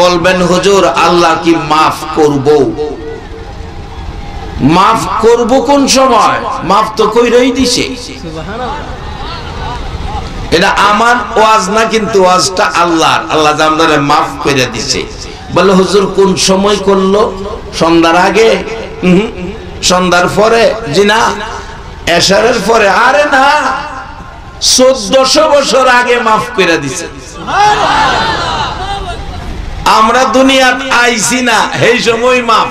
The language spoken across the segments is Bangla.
বলবেন হুজুর আল্লাহ কি মাফ করব? মাফ করব কোন সময়? মাফ তো কইরাই দিছে। এটা আমার ওয়াজ না, কিন্তু ওয়াজটা আল্লাহর। আল্লাহ জানলে মাফ করে দিছে। বলে হুজুর কোন সময় করলো? সন্ধ্যার আগে? সন্ধ্যার পরে? জি না। এশারের পরে? আরে না, 1400 বছর আগে মাফ করে দিছে। আমরা দুনিয়াত আইছি না এই সময় মাফ।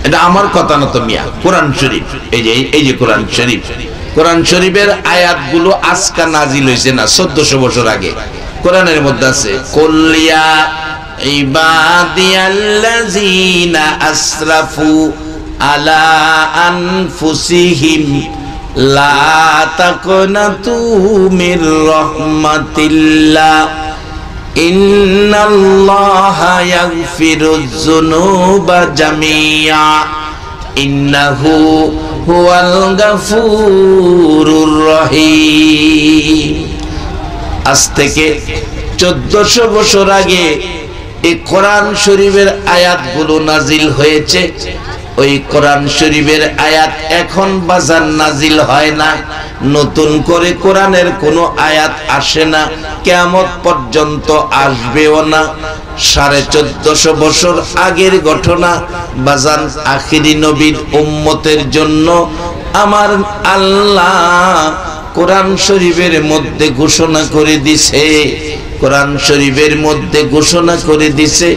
এটা আমার কথা না তো মিয়া, কোরআন শরীফ। এই যে কোরআন শরীফ, কোরআন শরীফের আয়াতগুলো আজকে নাজিল হয়েছে না, 1400 বছর আগে। কোরআনের মধ্যে আছে কুল্লিয়া ইবাদিয়াল্লাযিনা আসরাফু আলা আনফুসিহিম লা তাকনাতু মির রাহমাতিল্লাহ ইন্নাল্লাহা ইয়াগফিরুয যুনুবা জামিআ ইন্নাহু হুয়াল গাফুরুর রহিম। আজ থেকে 1400 বছর আগে এই কোরআন শরীফের আয়াতগুলো নাজিল হয়েছে। ওই কোরআন শরীফের আয়াত এখন বাজার নাজিল হয় না, নতুন করে কোরআনের কোনো আয়াত আসে না, কিয়ামত পর্যন্ত আসবেও না। 1450 বছর আগের ঘটনা বাজান আখিরি নবীর উম্মতের জন্য আমার আল্লাহ কোরআন শরীফের মধ্যে ঘোষণা করে দিছে। কোরআন শরীফের মধ্যে ঘোষণা করে দিছে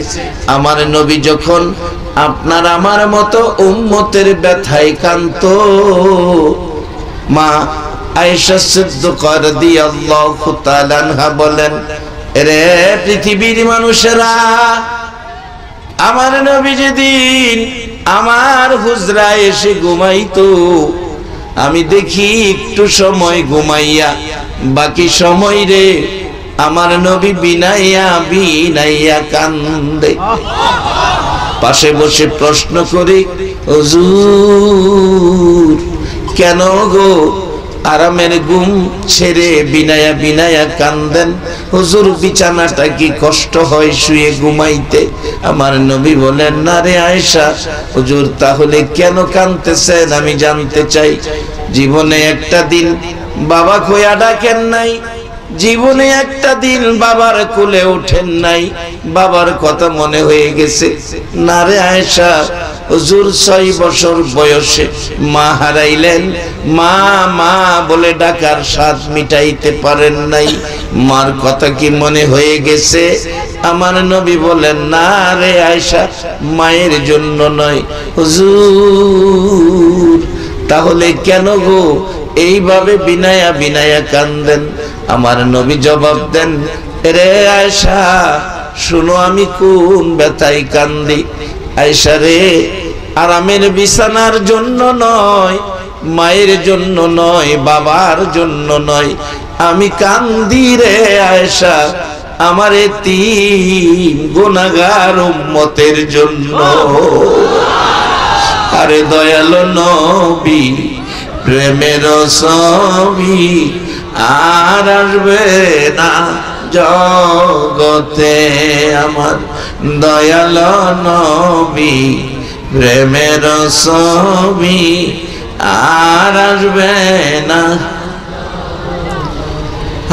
আমার নবী যখন আপনার আমার মতো উম্মতের ব্যথায় কান্ত, মা আয়েশা সিদ্দিকা রাদিয়াল্লাহু তাআলা আনহা বলেন, রে পৃথিবীর মানুষেরা, আমার নবী যেদিন আমার হুজরায় এসে ঘুমাইতো, আমি দেখি একটু সময় ঘুমাইয়া বাকি সময় রে আমার নবী বিনাইয়া বিনাইয়া কান্দে। পাশে বসে প্রশ্ন করি, হুজুর কেন গো আরামের ঘুম ছেড়ে বিনায়া বিনায়া কান্দেন? হুজুর বিছানাটা কি কষ্ট হয় শুয়ে ঘুমাইতে? আমার নবী বলেন, না রে আয়েশা, হুজুর তাহলে কেন কাঁদতেছেন আমি জানতে চাই। জীবনে একটা দিন বাবা কইয়া ডাকেন নাই, জীবনে একটা দিন বাবার কোলে ওঠেন নাই, বাবার কথা মনে হয়ে গেছে? না রে আয়েশা, হুজুর 6 বছর বয়সে মা হারাইলেন, মা মা বলে ডাকার স্বাদ মিটাইতে পারেন নাই, মার কথা কি মনে হয়ে গেছে? আমার নবী বলেন, না রে আয়েশা, মায়ের জন্য নয়। হুজুর তাহলে কেন গো এইভাবে বিনায়া বিনায়া কান্দেন? আমার নবী জবাব দেন, রে আয়েশা শুনো আমি কোন ব্যথায় কান্দি। আয়েশা রে, আরামের বিছানার জন্য নয়, মায়ের জন্য নয়, বাবার জন্য নয়, আমি কান্দি রে আয়েশা আমার এতিম গুনাহগার উম্মতের জন্য। আরে দয়ালু নবী প্রেমের ছবি আর আসবে না জগতে, আমার দয়ালু নবী প্রেমের ছবি আর আসবে না।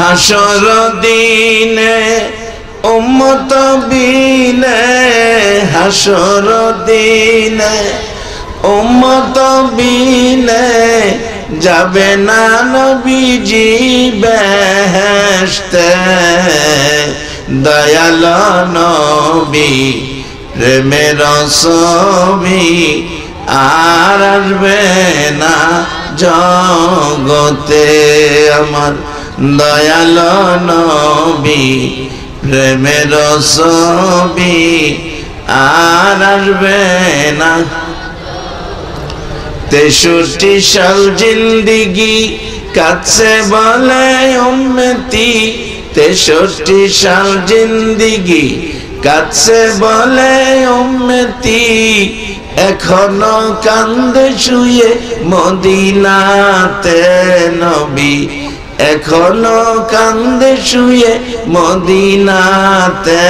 হাসর দিনে উম্মত বিনে, হাসর দিনে উম্মত বিনে যাবে না নবীজি বেহেশতে, দয়ালু নবী প্রেমের ছবি আর আসবে না জগতে, আমার দয়ালু নবী প্রেমের ছবি আর আসবে না। 63 সাল জিন্দিগি কাছে বলে উম্মতি, 63 সাল জিন্দিগি কাছে বলে উম্মতি, এখনো কান্দে শুয়ে মদিনাতে নবী, এখনো কান্দে শুয়ে মদিনাতে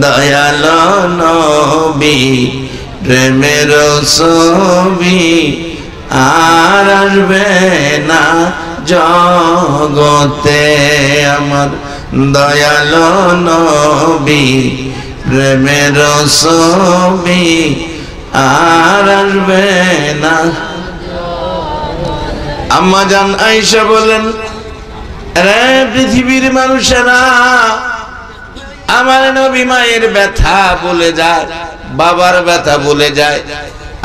দয়াল নবী প্রেমের ছবি আর আসবে না জগতে আমার দয়াল নবী প্রেমের ছবি আর আসবে না। আম্মা জান আয়েশা বলেন, রে পৃথিবীর মানুষেরা, আমার নবী মায়ের ব্যথা ভুলে যায়, বাবার ব্যথা ভুলে যায়,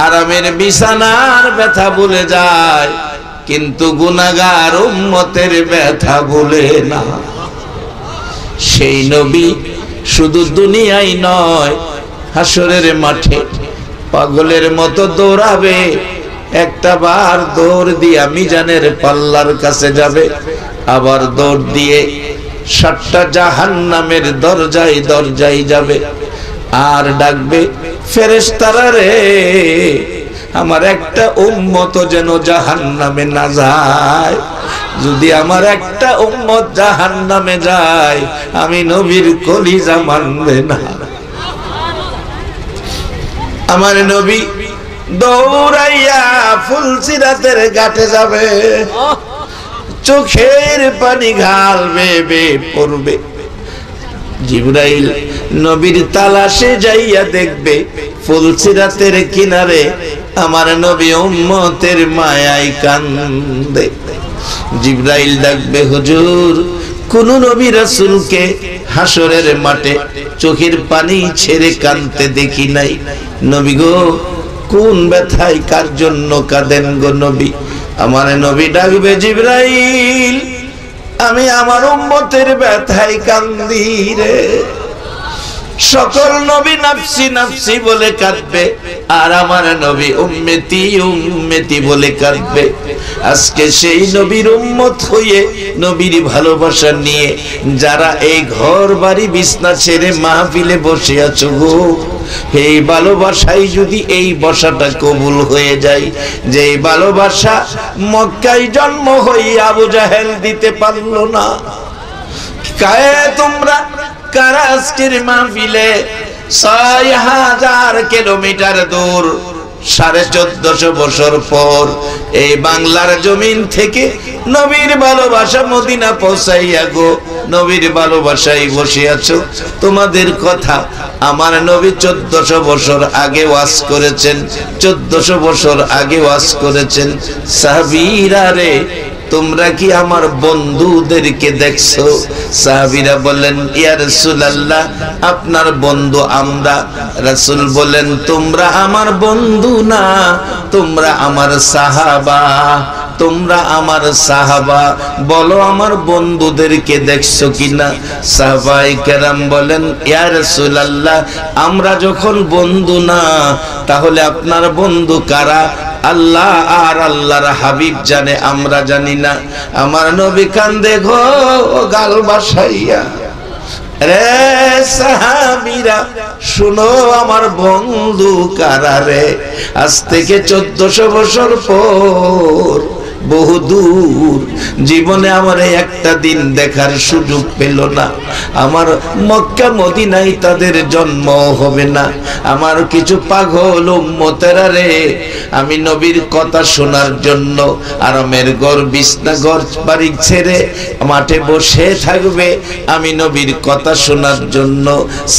আরামের বিছানার ব্যথা ভুলে যায়, কিন্তু গুনাহগার উম্মতের ব্যথা ভুলে না। সেই নবী শুধু দুনিয়ায় নয়, হাসরের মাঠে পাগলের মতো দৌড়াবে, একটা বার দৌড় দিয়ে মিজানের পাল্লার কাছে যাবে, আবার দৌড় দিয়ে 7টা জাহান্নামের দরজায় দরজায় যাবে, আর ডাকবে, ফেরেশতারা রে, আমার একটা উম্মত যেন জাহান্নামে না যায়। যদি আমার একটা উম্মত জাহান্নামে যায়, আমি নবীর কলিজা মানবে না। আমার নবী দৌড়াইয়া ফুলসিরাতের ঘাটে যাবে, চোখের পানি গাল বেয়ে পড়বে। জিবরাইল নবীর তালাশে যাইয়া দেখবে ফুলসিরাতের কিনারে আমার নবী উম্মতের মায়ায় কান্দে। জিবরাইল ডাকবে, হুজুর, কোন নবী রাসূলকে হাসরের মাঠে চোখের পানি ছেড়ে কাঁদতে দেখি নাই। নবী গো, কোন ব্যথায় কার জন্য কাঁদেন গো নবী? আমার নবী ডাকবে, জিবরাইল, আমি আমার উম্মতের ব্যথায় কান্দি রে। সকল নবী নাফসি নাফসি বলে কাঁদবে, আর আমার নবী উম্মতি উম্মতি বলে কাঁদবে। আজকে সেই নবীর উম্মত হয়ে নবীর ভালোবাসা নিয়ে যারা এই ঘর বাড়ি বিছনা ছেড়ে মাহফিলে বসে আছো গো, এই ভালোবাসাই যদি এই বসাটা কবুল হয়ে যায়, যে ভালোবাসা মক্কায় জন্ম হয়ে আবু জাহেল দিতে পারলো না, কায়ে তোমরা কারা আজকের মাহফিলে 6000 কিলোমিটার দূর 1450 বছর পর এই বাংলার জমিন থেকে নবীর ভালোবাসা মদিনা পৌঁছাইয়া গো, নবীর ভালোবাসায় বসে আছো। তোমাদের কথা আমার নবী 1400 বছর আগে ওয়াজ করেছেন, 1400 বছর আগে ওয়াজ করেছেন। সাহাবীরা রে, তোমরা কি আমার বন্ধুদেরকে দেখছো? সাহাবীরা বলেন, ইয়া রাসূলুল্লাহ, আপনার বন্ধু আমরা। রাসূল বলেন, তোমরা আমার বন্ধু না, তোমরা আমার সাহাবা, তোমরা আমার সাহাবা। বলো আমার বন্ধুদেরকে দেখছো কিনা? সাহাবায়ে কেরাম বলেন, ইয়া রাসূলুল্লাহ, আমরা যখন বন্ধু না, তাহলে আপনার বন্ধু কারা? আল্লাহ আর আল্লাহর হাবিব জানে, আমরা জানি না। আমার নবী কান্দে গো গাল বাসাইয়া, রে সাহাবীরা শুনো, আমার বন্ধু কারা রে? আজ থেকে 1400 বছর পর, বহুদূর জীবনে আমার একটা দিন দেখার সুযোগ পেল না। আমার মক্কা মদিনায় তাদের জন্ম হবে না। আমার কিছু পাগল উম্মতেরা রে, আমি নবীর কথা শোনার জন্য আরামের ঘর বিছনা ঘর বাড়ি ছেড়ে মাঠে বসে থাকবে, আমি নবীর কথা শোনার জন্য।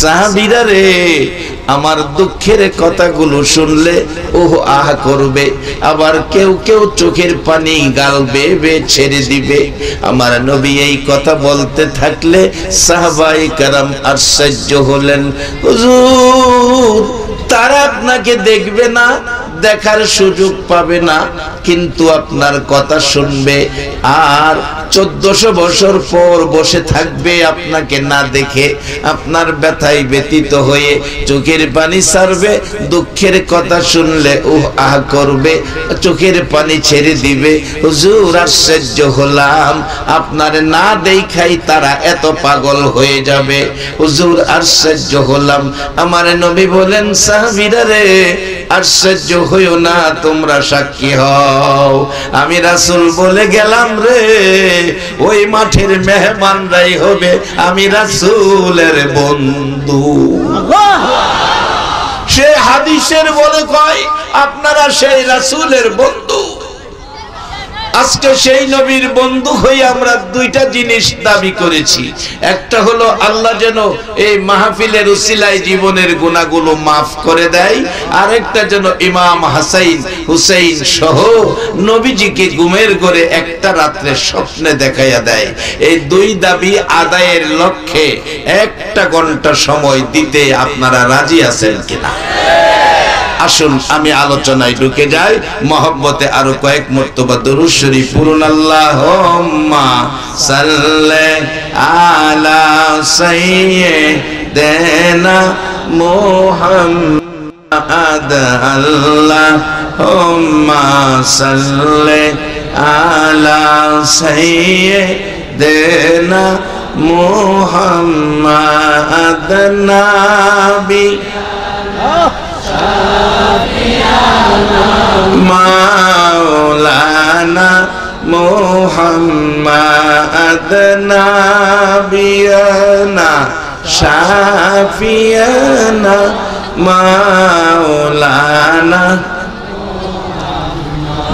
সাহাবীরা রে, আমার দুঃখের কথাগুলো শুনলে ওহ আহ করবে, আবার কেউ কেউ চোখের পানি গাল বেয়ে ছেড়ে দিবে। আমার নবী এই কথা বলতে থাকলে সাহাবায়ে কেরাম আশ্চর্য হলেন, হুজুর, তারা আপনাকে দেখবে না, দেখার সুযোগ পাবে না, কিন্তু আপনার কথা শুনবে, আর 1400 বছর পর বসে থাকবে আপনাকে না দেখে, আপনার ব্যথায় ব্যতীত হয়ে চোখের পানি ছাড়বে, দুঃখের কথা শুনলে উহ আহ করবে, চোখের পানি ছেড়ে দিবে। হুজুর, আশ্চর্য হলাম, আপনার না দেখাই তারা এত পাগল হয়ে যাবে। হুজুর, আশ্চর্য হলাম। আমার নবী বলেন, সাহাবীরা রে, আশ্চর্য হইও না, তোমরা সাক্ষী হও, কও আমি রাসূল বলে গেলাম রে, ওই মাঠের মেহমানরাই হবে আমি রাসূলের বন্ধু। সে হাদিসের বলে কয় আপনারা সেই রাসূলের বন্ধু। আজকে সেই নবীর বন্ধু হয়ে আমরা দুইটা জিনিস দাবি করেছি। একটা হলো আল্লাহ যেন এই মাহফিলের উসিলায় জীবনের গুনাহগুলো মাফ করে দেয়, আর একটা যেন ইমাম হাসান হুসাইন সহ নবীজিকে ঘুমের ঘরে একটা রাত্রে স্বপ্নে দেখাইয়া দেয়। এই দুই দাবি আদায়ের লক্ষ্যে একটা ঘন্টা সময় দিতে আপনারা রাজি আছেন কিনা? আসুন আমি আলোচনায় ঢুকে যাই। মহব্বতে আরো কয়েক মর্তবা দরুদ শরীফ পড়ুন। আল্লাহুম্মা সাল্লি আলা সাইয়্যিদিনা মুহাম্মাদ। আল্লাহুম্মা সাল্লি আলা সাইয়্যিদিনা মুহাম্মাদ নাবি মাওলানা মুহাম্মাদ নাবিয়ানা শাফিয়ানা মাওলানা।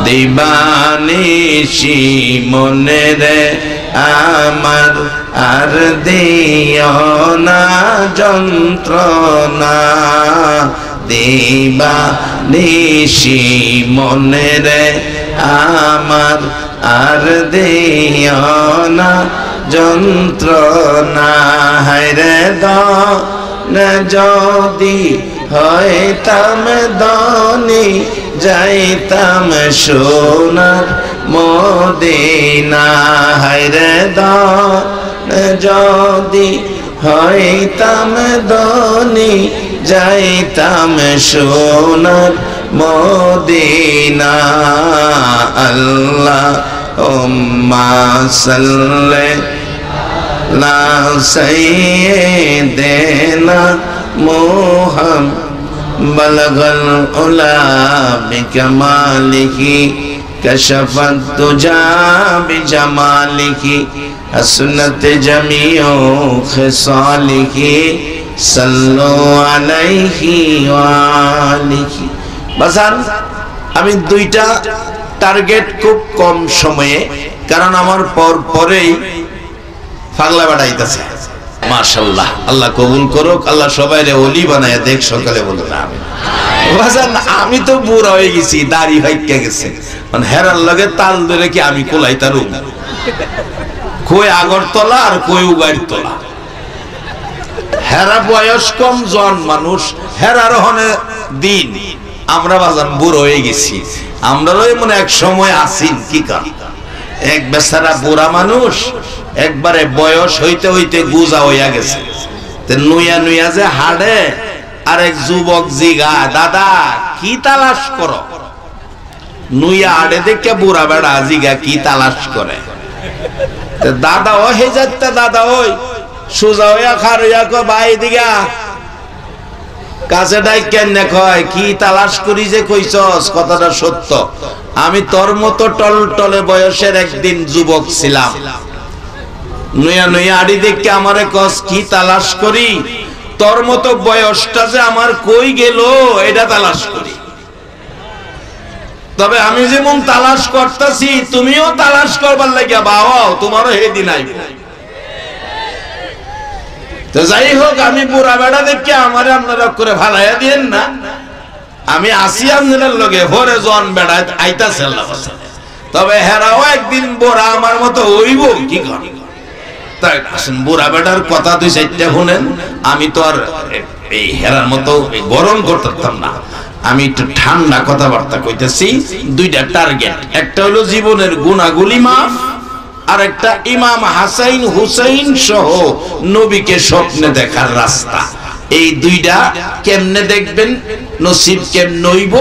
দিবানিশি মনে রে আমার আর দিও না যন্ত্রণা, দিবানিশি মনে রে আমার আর দিও না যন্ত্রণা। হায়রে দন যদি হইতাম ধনী যাইতাম সোনার মদিনা। হায়রে দন যদি হইতাম ধনী যাইতাম সোনার মদিনা। আল্লাহুম্মা সাল্লি আলা সাইয়্যিদিনা মুহাম্মাদ। বালাগাল উলা বিকামালিহি কাশাফাত তুজা বিজামালিহি হাসনাত জামিউ খিসালিহি সাল্লু আলাইহি ওয়া আলিহি। বাজান আমি দুইটা টার্গেট খুব কম সময়ে, কারণ আমার পরেই পাগলা বাড়াইতেছে। মাশাআল্লাহ, আল্লাহ কবুল করুক, আল্লাহ সবাইরে ওলি বানায় দেখ। সকালে বলুন আমিন। বাজান আমি তো বুড়া হয়ে গেছি, দাড়ি হাইকা গেছে, মানে হেরার লগে তাল ধরে কি আমি কোলাইতারু? কই আগরতলা আর কই উগাইরতলা। হেরা বয়স কম জন মানুষ, হেরার হনে দিন। আমরা বাজান বুড়ো হয়ে গেছি। আমরা মনে এক সময় আসিন কি কার এক বেচারা বুড়া মানুষ একবারে বয়স হইতে হইতে গুজা হইয়া গেছে। নুইয়া নুইয়া যে হাড়ে, আর এক যুবক জিগা দাদা কি তালাশ করো? নুইয়া হাড়ে দেখে বুড়া বেড়া জিগা কি তালাশ করে? দাদা ও হে যাচ্ছে, দাদা ওই সোজা হইয়া খার হইয়া কয় ভাই দিগা কাছে ডাই কেন কয় কি তালাশ করি যে কইছস? কথাটা সত্য। আমি তোর মতো টলটলে বয়সের একদিন যুবক ছিলাম। নুইয়া নুইয়া আড়ি দেখে আমারে কস কি তালাশ করি? তোর মতো বয়সটা যে আমার কই গেল এটা তালাশ করি। তবে আমি যেমন তালাশ করতেছি তুমিও তালাশ করবার লাগিয়া বাবা, তোমারও হেদিন আইবে। তো যাই হোক, আমি বুড়া বেড়া দেখে আমারে আপনারা করে ভালাইয়া দিয়েন না। আমি আসি আপনাদের লগে ভরে জন বেড়া আইতাছে। তবে হেরাও একদিন বুড়া আমার মতো হইব কি করে? তাই আসেন বুড়া বেড়ার কথা দুই চারটা শুনেন। আমি তো আর এই হেরার মতো গরম করতাম না, আমি একটু ঠান্ডা কথাবার্তা কইতেছি। দুইটা টার্গেট, একটা হলো জীবনের গুনাহগুলি মাফ, আর একটা ইমাম হাসান হুসাইন সহ নবীকে স্বপ্নে দেখার রাস্তা। এই দুইটা কেমনে দেখবেন, নসিব কেমনে হইব,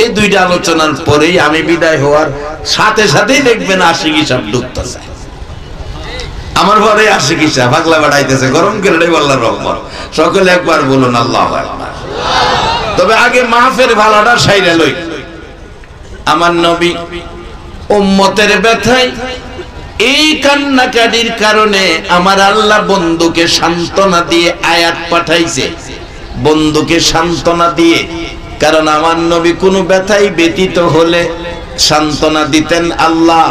এই দুইটা আলোচনার পরেই আমি বিদায় হওয়ার সাথে সাথেই দেখবেন আশিকি সাহেব ঢুকতেছে আমার ঘরে। আশিকি সাহেব পাগলা বাড়াইতেছে, গরম করে আল্লাহর রহমত। সকলে একবার বলুন আল্লাহু আকবার। তবে আগে মাহফের ভালাটা সাইরা লই। আমার নবী উম্মতের ব্যথায় এই কান্নাকাটির কারণে আমার আল্লাহ বন্ধুকে সান্ত্বনা দিয়ে আয়াত পাঠাইছে, বন্ধুকে সান্ত্বনা দিয়ে। কারণ আমার নবী কোনো ব্যথায় ব্যতীত হলে সান্ত্বনা দিতেন আল্লাহ,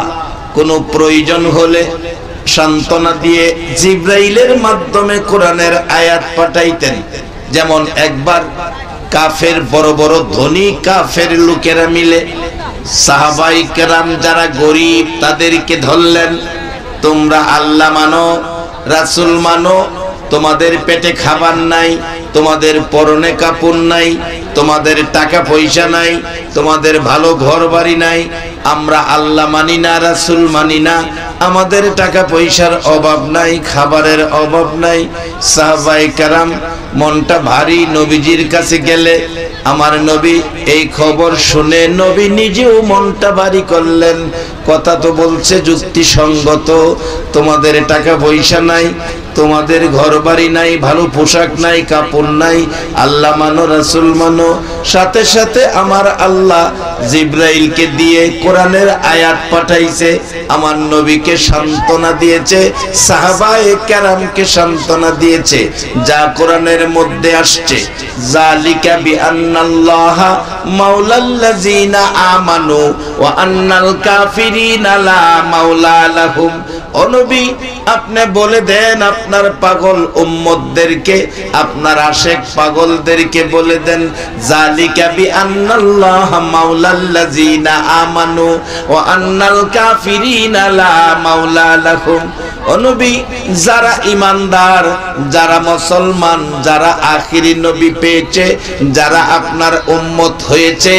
কোনো প্রয়োজন হলে সান্ত্বনা দিয়ে জিব্রাইলের মাধ্যমে কোরআনের আয়াত পাঠাইতেন। যেমন একবার কাফের বড় বড় ধনী কাফের লোকেরা মিলে সাহাবায়ে কেরাম যারা গরিব তাদেরকে ধরলেন, তোমরা আল্লাহ মানো, রাসূল মানো, তোমাদের পেটে খাবার নাই, তোমাদের পরনে কাপড় নাই, তোমাদের টাকা পয়সা নাই, তোমাদের ভালো ঘর বাড়ি নাই, আমরা আল্লাহ মানি না, রাসূল মানি না, আমাদের টাকা পয়সার অভাব নাই, খাবারের অভাব নাই। সাহাবায়ে কেরাম মনটা ভারী, নবীজির কাছে গেলে আমার নবী এই খবর শুনে নবী নিজেও মনটা ভারী করলেন। কথা তো বলছে যুক্তিসঙ্গত, তোমাদের টাকা পয়সা নাই, তোমাদের ঘর বাড়ি নাই, ভালো পোশাক নাই, কাপড় নাই, আল্লাহ মানো, রাসূল মানো। সাথে সাথে আমার আল্লাহ জিব্রাইলকে দিয়ে কোরআনের আয়াত পাঠাইছে, আমার নবীকে সান্ত্বনা দিয়েছে, সাহাবায়ে কেরামকে সান্ত্বনা দিয়েছে, যা কোরআনের মধ্যে আসছে, যালিকা বিআন্নাল্লাহা মাওলাল্লাযিনা আমানু ওয়া আন্নাল কাফিরিনা লা মাওলা লাহুম। ও নবী, আপনি বলে দেন আপনার পাগল উম্মতদেরকে, আপনার আশেক পাগলদেরকে বলে দেন, যালিকা বিআন্নাল্লাহা মাওলাল্লাযিনা আমানু ওয়া আন্নাল কাফিরিনা লা মাওলা লাহুম। ও নবী, যারা ঈমানদার, যারা মুসলমান, যারা আখিরি নবী পেয়েছে, যারা আপনার উম্মত হয়েছে,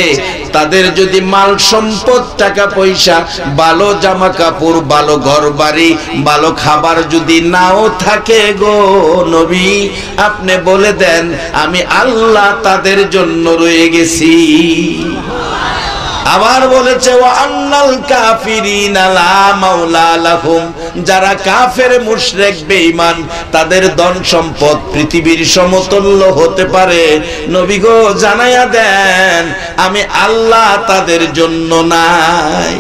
তাদের যদি মাল সম্পদ, টাকা পয়সা, ভালো জামা কাপড়, ভালো ঘর বাড়ি, ভালো খাবার যদি নাও থাকে গো নবী, আপনি বলে দেন আমি আল্লাহ তাদের জন্য রয়ে গেছি। আবার বলেছে ওয়া আন্নাল কাফিরিনা লা মাওলা লাহুম, যারা কাফের মুশরিক বেঈমান, তাদের ধন সম্পদ পৃথিবীর সমতুল্য হতে পারে, নবী গো জানায়া দেন আমি আল্লাহ তাদের জন্য নাই,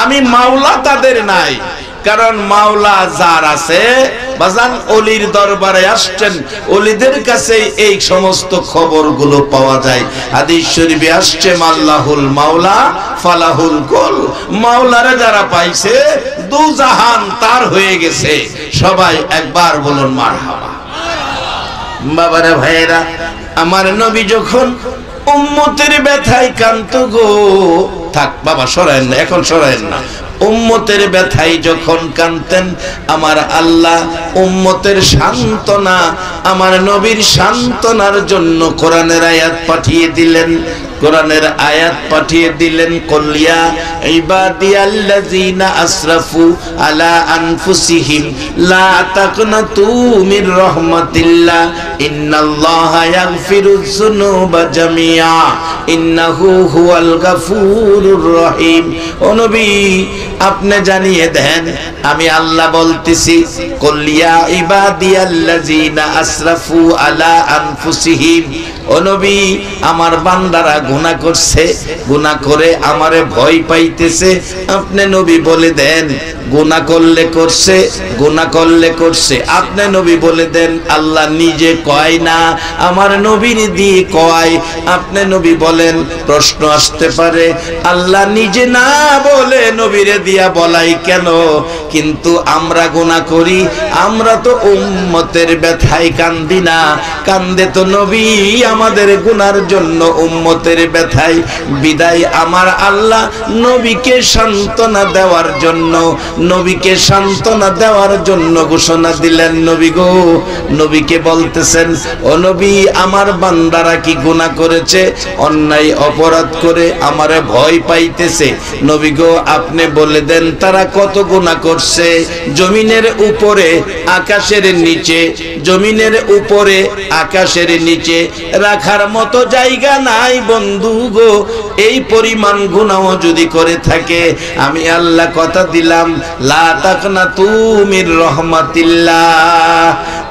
আমি মাওলা তাদের নাই। কারণ মাওলা যার আছে, বাজান ওলির দরবারে আসছেন, ওলিদের কাছে এই সমস্ত খবরগুলো পাওয়া যায়। হাদিস শরীফে আসছে মাল্লাহুল মাওলা ফালাহুল কুল, মাওলারে যারা পাইছে দু জাহান তার হয়ে গেছে। সবাই একবার বলুন মারহাবা। বাবারে ভাইরা, আমার নবী যখন উম্মতের ব্যথায় কান্ত গো, থাক বাবা সরায়েন না, এখন সরায়েন না, উম্মতের ব্যথায় যখন কাঁদতেন আমার আল্লাহ উম্মতের সান্ত্বনা, আমার নবীর সান্ত্বনার জন্য কোরআনের আয়াত পাঠিয়ে দিলেন, কোরআনের আয়াত পাঠিয়ে দিলেন, কুলিয়া ইবাদিয়াল্লাযিনা আসরাফু আলা আনফুসিহিম লা তাকনাতু মির রাহমাতিল্লাহ ইন্নাল্লাহা ইয়াগফিরুয যুনুবা জামিআ ইন্নাহু হুয়াল গাফুরুর রহিম। ও নবী, আপনি জানিয়ে দেন আমি আল্লাহ বলতেছি, কুলিয়া ইবাদিয়াল্লাযিনা আসরাফু আলা আনফুসিহিম। ও নবী, আমার বান্দারা গুনাহ করছে, গুনাহ করে আমারে ভয় পাইতেছে, আপনি নবী বলে দেন গুনাহ করলে করছে, গুনাহ করলে করছে, আপনি নবী বলে দেন আল্লাহ নিজে কয় না, আমার নবীর দিয়ে কয়। আপনি নবী বলেন, প্রশ্ন আসতে পারে আল্লাহ নিজে না বলে নবীরে দিয়া বলাই কেন? কিন্তু আমরা গুনাহ করি, আমরা তো উম্মতের ব্যথায় কান্দি না, কান্দে তো নবী আমাদের গুনার জন্য, উম্মতের ব্যথায়। বিদায় আমার আল্লাহ নবীকে সান্ত্বনা দেওয়ার জন্য, নবীকে সান্ত্বনা দেওয়ার জন্য ঘোষণা দিলেন, নবী গো, নবীকে বলতেছেন ও নবী, আমার বান্দারা কি গুনাহ করেছে, অন্যায় অপরাধ করে আমারে ভয় পাইতেছে, নবী গো আপনি বলে দেন তারা কত গুনাহ করছে। জমিনের উপরে আকাশের নিচে, জমিনের উপরে আকাশের নিচে রাখার মতো জায়গা নাই বন্ধু গো, এই পরিমাণ গুনাহ যদি করে থাকে, আমি আল্লাহ কথা দিলাম লা তাকনাতু মির রাহমাতিল্লাহ,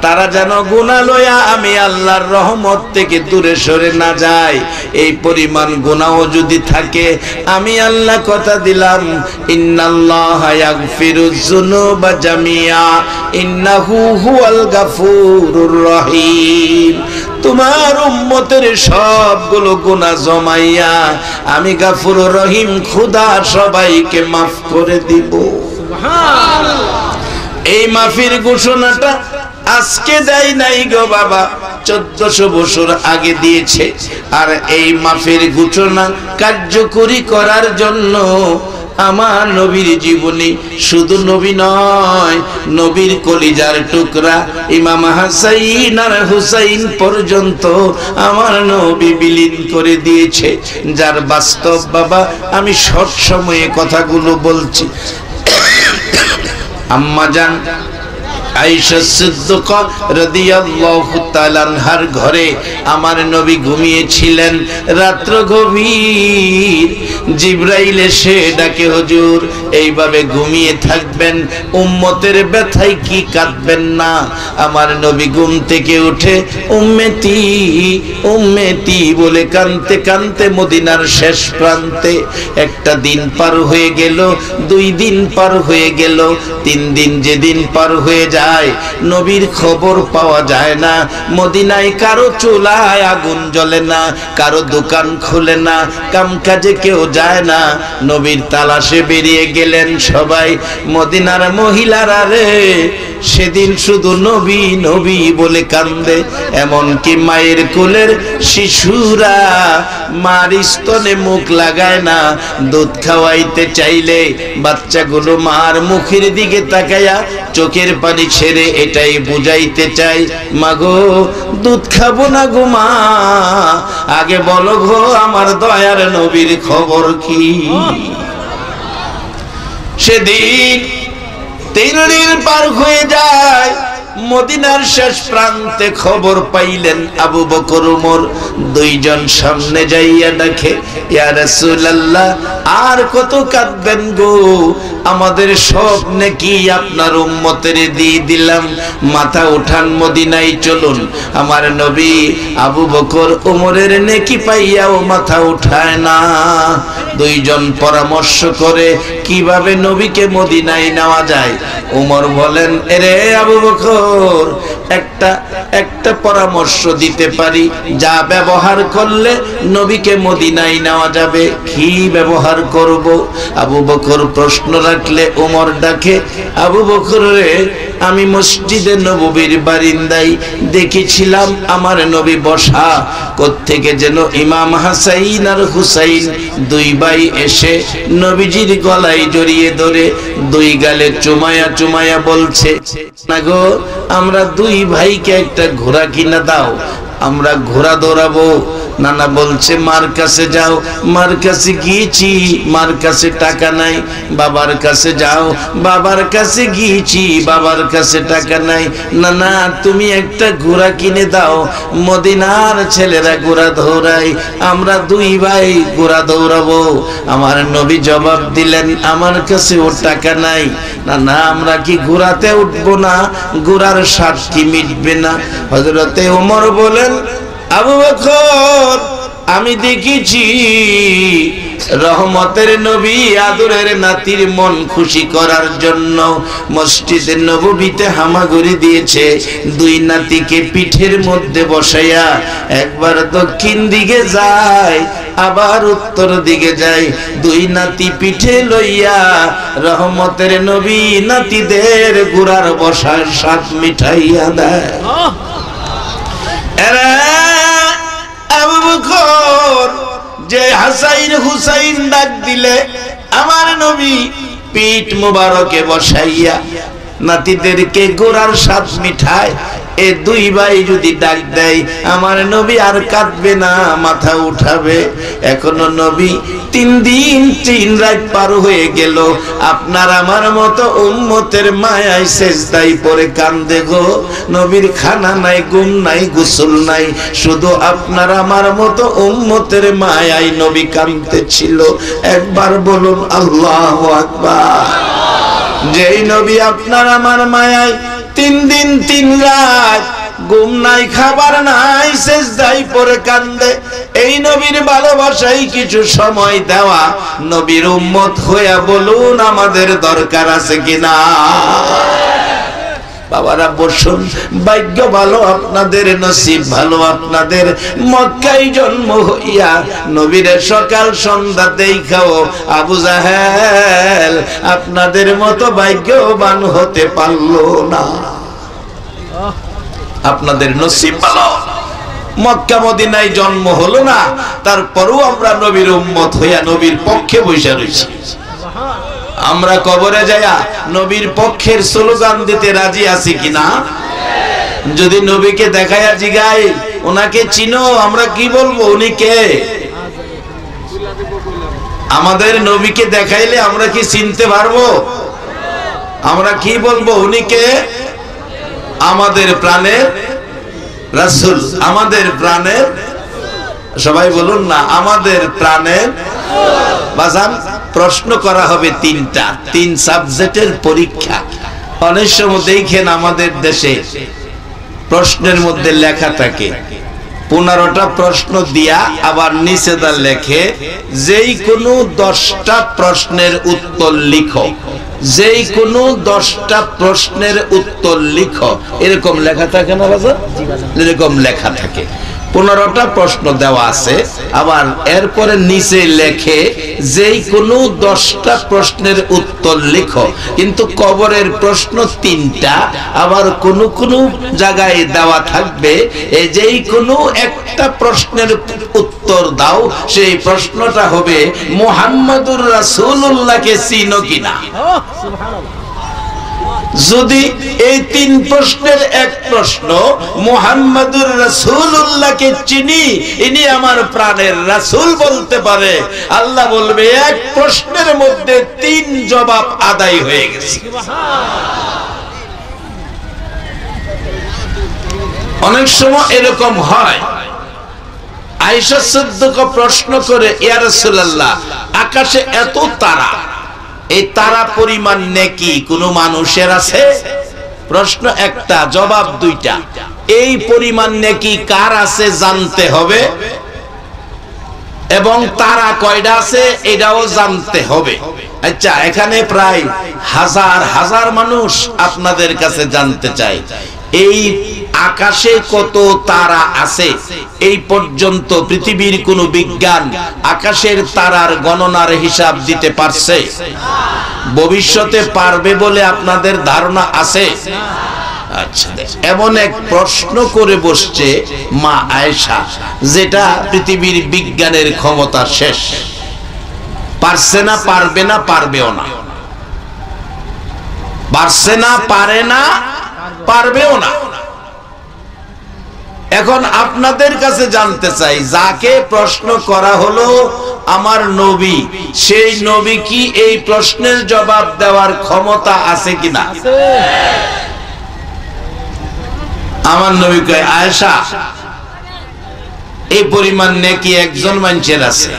তারা যেন গুনাহ লয়া আমি আল্লাহর রহমত থেকে দূরে সরে না যায়। এই পরিমাণ গুনাহ যদি থাকে, আমি আল্লাহ কথা দিলাম, ইন্নাল্লাহা ইয়াগফিরুয যুনুবা জামিআ ইন্নাহু হুয়াল গাফুরুর রহিম। তোমার উম্মতের সবগুলো গুনাহ জমাইয়া আমি গাফুরুর রহিম খোদা সবাইকে মাফ করে দিব। সুবহানাল্লাহ। এই মাফির ঘোষণাটা আজকে দেয় নাই গো বাবা, 1400 বছর আগে দিয়েছে। আর এই মাফির ঘোষণা কার্যকরী করার জন্য আমার নবীর জীবনী, শুধু নবী নয়, নবীর কলিজার টুকরা ইমাম হাসাইন আর হুসাইন পর্যন্ত আমার নবী বিলীন করে দিয়েছে। যার বাস্তব বাবা আমি শর্ট সময়ে কথাগুলো বলছি। আম্মা জান আয়েশা সিদ্দিকা রাদিয়াল্লাহু তাআলা আনহার ঘরে আমার নবী ঘুমিয়েছিলেন। রাত্র গভীর, জিবরাইল এসে ডাকে, হুজুর এইভাবে ঘুমিয়ে থাকবেন, উম্মতের ব্যথায় কি কাঁদবেন না? আমার নবী ঘুম থেকে উঠে উম্মতি উম্মতি বলে কাঁদতে কাঁদতে মদিনার শেষ প্রান্তে। একটা দিন পার হয়ে গেল, 2 দিন পার হয়ে গেল, 3 দিন যেদিন পার হয়ে যায় নবীর খবর পাওয়া যায় না। মদিনায় কারো চুলায় আগুন জ্বলে না, কারো দোকান খুলে না, কামকাজে কেউ যায় না। নবীর তালাশে বেরিয়ে গেলেন সবাই। মদিনার মহিলারা রে সেদিন শুধু নবী নবী বলে কান্দে। এমনকি মায়ের কোলের শিশুরা মার স্তনে মুখ লাগায় না। দুধ খাওয়াইতে চাইলে বাচ্চাগুলো মার মুখের দিকে তাকায়া চোখের পানি ছেড়ে এটাই বুঝাইতে চাই, মাগো দুধ খাবো না গো মা, আগে বলো গো আমার দয়ার নবীর খবর কি। সেদিন 3 দিন পার হয়ে যায়, মদিনার শেষ প্রান্তে খবর পাইলেন আবু বকর ওমর। 2 জন সামনে যাইয়া ডাকে, ইয়া রাসূলুল্লাহ আর কত কাঁদবেন গো, আমাদের সব নেকি আপনার উম্মতের দিয়ে দিলাম, মাথা উঠান মদিনায় চলুন। আমার নবী আবু বকর ওমরের নেকি পাইয়াও মাথা উঠায় না। 2 জন পরামর্শ করে কিভাবে নবীকে মদিনায় নেওয়া যায়। ওমর বলেন, এরে আবু বকর একটা পরামর্শ দিতে পারি, যা ব্যবহার করলে নবীকে মদিনায় নেওয়া যাবে। কি ব্যবহার করব? আবু বকর প্রশ্ন রাখলে ওমর ডাকে, আবু বকর রে, আমি মসজিদে নববীর বারিন্দায় দেখেছিলাম আমার নবী বসা। কোত্থেকে যেন ইমাম হাসাইন আর হুসাইন 2 ভাই এসে নবীজির গলায় জড়িয়ে ধরে 2 গালে চুমায়া চুমায়া বলছে, না গো আমরা 2 ভাইকে একটা ঘোড়া কিনা দাও, আমরা ঘোড়া দৌড়াবো। নানা বলছে মার কাছে যাও, মার কাছে গিয়েছি, মার কাছে টাকা নাই। বাবার কাছে যাও, বাবার কাছে গিয়েছি, বাবার কাছে টাকা নাই। নানা তুমি একটা ঘোড়া কিনে দাও, মদিনার ছেলেরা ঘোড়া দৌড়ায়, আমরা 2 ভাই ঘোড়া দৌড়াবো। আমার নবী জবাব দিলেন, আমার কাছে ওর টাকা নাই। না আমরা কি ঘোড়াতে উঠবো না? ঘোড়ার স্বাদ কি মিটবে না? হযরতে ওমর বলেন, আবু বকর আমি দেখেছি রহমতের নবী আদরের নাতির মন খুশি করার জন্য মসজিদে নববীতে হামাগুড়ি দিয়েছে। 2 নাতিকে পিঠের মধ্যে বসাইয়া একবার দক্ষিণ দিকে যায়, আবার উত্তর দিকে যায়। 2 নাতি পিঠে লইয়া রহমতের নবী নাতিদের ঘোড়ার বসার স্বাদ মিঠাইয়া দেয়। আবু বকর যে হাসাইন হুসাইন ডাক দিলে আমার নবী পিঠ মুবারকে বসাইয়া নাতিদেরকে ঘোড়ার স্বাদ মিঠায়। এ 2 ভাই যদি ডাক দেয় আমার নবী আর কাঁদবে না, মাথা উঠাবে। এখনো নবী 3 দিন 3 রাত পার হয়ে গেল, আপনার আমার মতো উম্মতের মায়ায় সেজদায় পড়ে কান্দে গো। নবীর খানা নাই, ঘুম নাই, গোসল নাই, শুধু আপনার আমার মতো উম্মতের মায়ায় নবী কাঁদতেছিল। একবার বলুন আল্লাহু আকবার। যেই নবী আপনার আমার মায়ায় 3 দিন 3 রাত ঘুম নাই, খাবার নাই, সেজদায় পড়ে কান্দে। এই নবীর ভালোবাসায় কিছু সময় দেওয়া। নবীর উম্মত হইয়া বলুন আমাদের দরকার আছে কিনা? বাবারা বসুন, ভাগ্য ভালো আপনাদের, নসিব ভালো আপনাদের। মক্কায় জন্ম হইয়া নবীরে সকাল সন্ধ্যা দেখাও আবু জাহেল আপনাদের মতো ভাগ্যবান হতে পারলো না। আপনাদের নসিব ভালো, মক্কা মদিনায় জন্ম হলো না, তারপরও আমরা নবীর উম্মত হইয়া নবীর পক্ষে বসে রয়েছি। আমরা কবরে যায়া নবীর পক্ষের স্লোগান দিতে রাজি আছি কিনা? যদি নবীকে দেখায়া জিগাই ওনাকে চিনো, আমরা কি বলবো? উনি কে? আমাদের নবীকে দেখাইলে আমরা কি চিনতে পারবো? আমরা কি বলবো? উনি কে? আমাদের প্রাণের রাসূল, আমাদের প্রাণের, সবাই বলুন না, আমাদের প্রাণের বাজান। প্রশ্ন করা হবে 3টা, 3 সাবজেক্টের পরীক্ষা। অনেক সময় দেখেন আমাদের দেশে প্রশ্নের মধ্যে লেখা থাকে 15টা প্রশ্ন দিয়া আবার নিচেদা লেখে যেই কোনো 10টা প্রশ্নের উত্তর লিখো, যেই কোনো 10টা প্রশ্নের উত্তর লিখো, এরকম লেখা থাকে না বাজার? এরকম লেখা থাকে। 15টা প্রশ্ন দেওয়া আছে, আবার এরপরে নিচে লেখে যেই কোনো 10টা প্রশ্নের উত্তর লিখো। কিন্তু কবরের প্রশ্ন 3টা, আবার কোন কোন জায়গায় দেওয়া থাকবে যেই কোনো একটা প্রশ্নের উত্তর দাও, সেই প্রশ্নটা হবে মুহাম্মাদুর রাসূলুল্লাহকে চিনো কিনা। যদি এই 3 প্রশ্নের এক প্রশ্ন মুহাম্মাদুর রাসূলুল্লাহকে চিনি, ইনি আমার প্রাণের রাসূল বলতে পারে, আল্লাহ বলবে এক প্রশ্নের মধ্যে 3 জবাব আদায় হয়ে গেছে। অনেক সময় এরকম হয়, আয়েশা সিদ্দিকা প্রশ্ন করে, ইয়া রাসূলুল্লাহ আকাশে এত তারা, এই তারা পরিমাণ নেকি কোন মানুষের আছে? প্রশ্ন একটা, জবাব 2টা। এই পরিমাণ নেকি কার আছে জানতে হবে, এবং তারা কয়টা আছে এটাও জানতে হবে। আচ্ছা, এখানে প্রায় হাজার হাজার মানুষ আপনাদের কাছে জানতে চায় এই আকাশে কত তারা আছে। এই পর্যন্ত পৃথিবীর কোন বিজ্ঞান আকাশের তারার গণনার হিসাব দিতে পারছে? ভবিষ্যতে পারবে বলে আপনাদের ধারণা আছে? আচ্ছা, এমন এক প্রশ্ন করে বসছে মা আয়েশা, যেটা পৃথিবীর বিজ্ঞানের ক্ষমতা শেষ। পারছে না, পারবে না, পারবেও না। পারছে না, পারে না, পারবেও না। এখন আপনাদের কাছে জানতে চাই, যাকে প্রশ্ন করা হলো আমার নবী, সেই নবী কি এই প্রশ্নের জবাব দেওয়ার ক্ষমতা আছে কিনা? আমার নবী কয়, আয়েশা এই পরিমাণ নেকি একজন মানুষের আছে।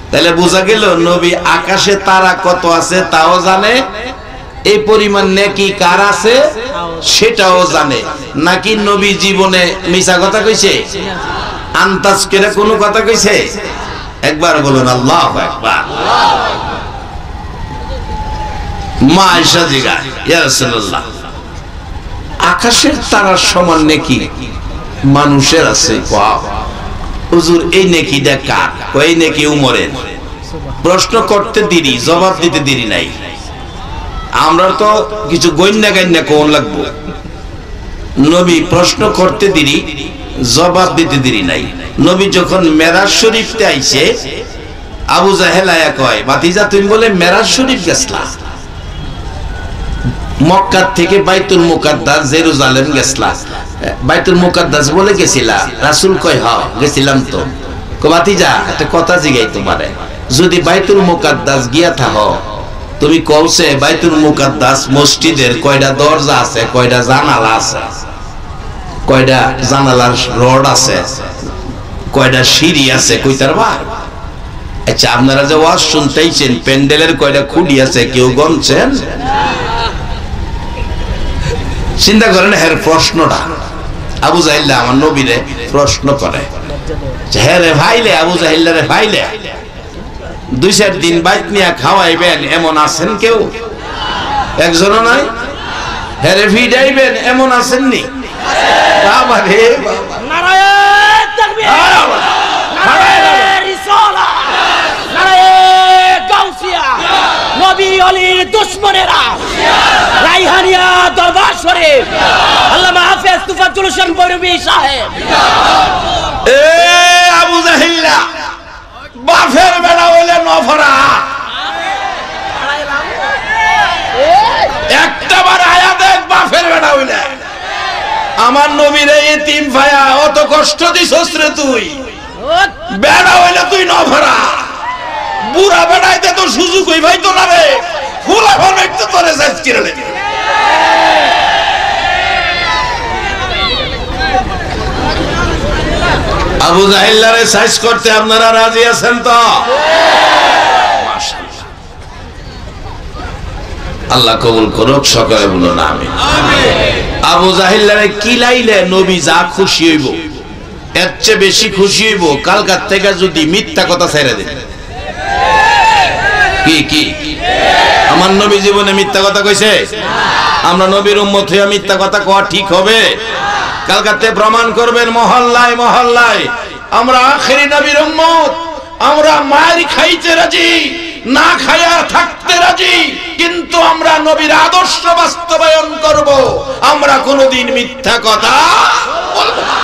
তাহলে বোঝা গেল নবী আকাশে তারা কত আছে তাও জানে, এই পরিমাণ নেকি কার আছে সেটাও জানে। নাকি নবী জীবনে মিছা কথা কইছে? আন্তাজ করে কোনো কথা কইছে? একবার বলুন আল্লাহু আকবার। মা আয়েশা জিজ্ঞাসা, ইয়া রাসূলুল্লাহ আকাশের তারার সমান নেকি মানুষের আছে? হুজুর এই নেকিটা কার? কই নেকি উমরের। প্রশ্ন করতে দেরি, জবাব দিতে দেরি নাই। আমরা তো কিছু গণ্যা গান্যা কোন লাগবো। নবী প্রশ্ন করতে দেরি, জবাব দিতে দেরি নাই। নবী যখন মেরাজ শরীফতে আইছে, আবু জাহেল আয়া কয়, ভাতিজা তুমি বলে মেরাজ শরীফ গেছলা? মক্কা থেকে বাইতুল মুকাদ্দাস জেরুজালেম গেছলা? বাইতুল মুকাদ্দাস বলে গেছিলা? রাসূল কয় হ্যাঁ গেছিলাম তো। ভাতিজা একটা কথা জিগাই তোমারে, যদি বাইতুল মুকাদ্দাস গিয়া থাকো, তুমি কওছে বাইতুল মুকাদ্দাস মসজিদের কয়টা দরজা আছে, কয়টা জানালা আছে, কয়টা জানালার রড আছে, কয়টা সিঁড়ি আছে, কইতার বা? আচ্ছা, আপনারা যে ওয়াজ শুনতেইছেন, প্যান্ডেলের কয়টা খুঁটি আছে কেউ গণছেন? চিন্তা করেন হ্যাঁ প্রশ্নটা আবু জাহিল আমার নবীরে প্রশ্ন করে, হ্যাঁ রে ভাইলে আবু জাহিল রে ভাইলে 2-4 দিন বাইত নিয়ে খাওয়াইবেন এমন আছেন কেউ? একজনও নাই। হ্যাঁ রে ফিডাইবেন এমন আছেন নি? বাবা রে বাবা, নারায়ে তাকবীর, নারায়ে রিসালাত, নারায়ে গাউসিয়া, নবী ওলির দুশমনেরা রাইহানিয়া দরবার শরীফ আল্লামা হাফেজ তুফাজ্জল হোসেন বৈরবী সাহেব। এ আবু জাহিল্লা বাফের বেড়া হইলে নফরা একটা বার আয়া দেখ বাফের বেড়া হইলে আমার নবীর এতিম ভাইয়া অত কষ্ট দিছস রে তুই, বেড়া হইলে তুই নফরা, বুড়া বেড়াইতে তো সুযোগ হই ভাই তো না রে, ফুলা ফোন তোরে সাইজ কিরে লে। আবু জাহিল্লারে সাইজ করতে আপনারা রাজি আছেন তো? মাশাআল্লাহ, আল্লাহ কবুল করুক, সকলে বলুন আমিন। আবু জাহিল্লারে কিলাইলে নবী যা খুশি হইব, এর চেয়ে বেশি খুশি হইব কালকার থেকে যদি মিথ্যা কথা ছেড়ে দেন। কি কি আমার নবী জীবনে মিথ্যা কথা কইছে? আমরা নবীর উম্মত হইয়া মিথ্যা কথা কওয়া ঠিক হবে? কালকাতে প্রমাণ করবেন মহল্লায় মহল্লায় আমরা আখেরি নবীর উম্মত, আমরা মায়ের খাইতে রাজি, না খায়া থাকতে রাজি, কিন্তু আমরা নবীর আদর্শ বাস্তবায়ন করব, আমরা কোনোদিন মিথ্যা কথা বলবো না।